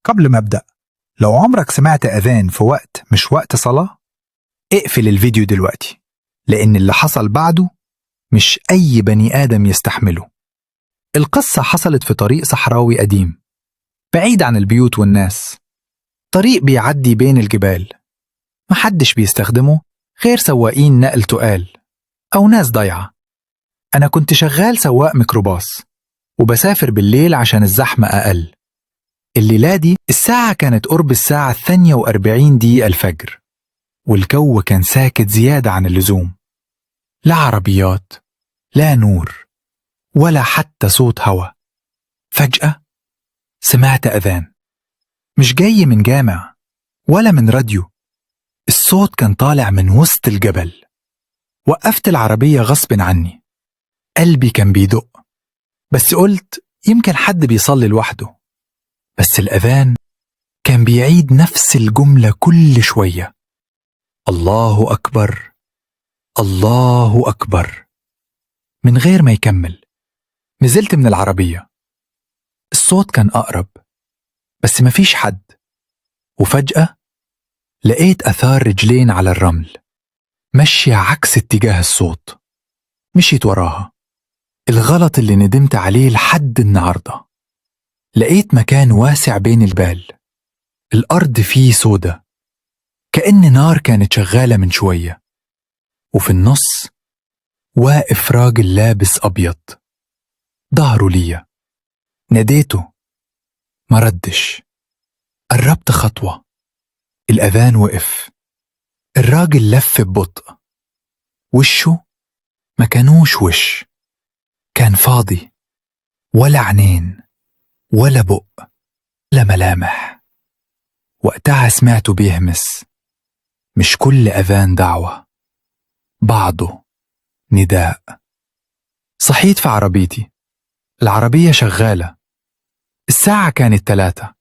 قبل ما أبدأ، لو عمرك سمعت أذان في وقت مش وقت صلاة، اقفل الفيديو دلوقتي، لأن اللي حصل بعده مش أي بني آدم يستحمله. القصة حصلت في طريق صحراوي قديم بعيد عن البيوت والناس، طريق بيعدي بين الجبال، محدش بيستخدمه غير سواقين نقل تقال أو ناس ضايعة. أنا كنت شغال سواق ميكروباص وبسافر بالليل عشان الزحمة أقل. الليلة دي الساعة كانت قرب الساعة 42 الفجر، والجو كان ساكت زيادة عن اللزوم، لا عربيات، لا نور، ولا حتى صوت هوا. فجأة سمعت أذان، مش جاي من جامع ولا من راديو، الصوت كان طالع من وسط الجبل. وقفت العربية غصب عني، قلبي كان بيدق، بس قلت يمكن حد بيصلي لوحده. بس الأذان كان بيعيد نفس الجملة كل شوية: الله أكبر، الله أكبر. من غير ما يكمل نزلت من العربية. الصوت كان أقرب بس مفيش حد، وفجأة لقيت أثار رجلين على الرمل ماشية عكس اتجاه الصوت. مشيت وراها، الغلط اللي ندمت عليه لحد النهاردة. لقيت مكان واسع بين البال، الأرض فيه سودة كأن نار كانت شغالة من شوية، وفي النص واقف راجل لابس أبيض ظهره ليا. ناديته ما ردش، قربت خطوة، الأذان وقف. الراجل لف ببطء، وشه ما كانوش وش، كان فاضي، ولا عينين ولا بق، لا ملامح. وقتها سمعته بيهمس: مش كل أذان دعوة، بعضه نداء. صحيت في عربيتي، العربية شغالة، الساعة كانت 3،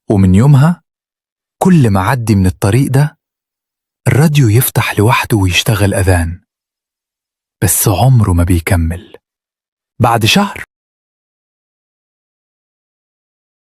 ومن يومها كل ما عدي من الطريق ده الراديو يفتح لوحده ويشتغل أذان، بس عمره ما بيكمل. بعد شهر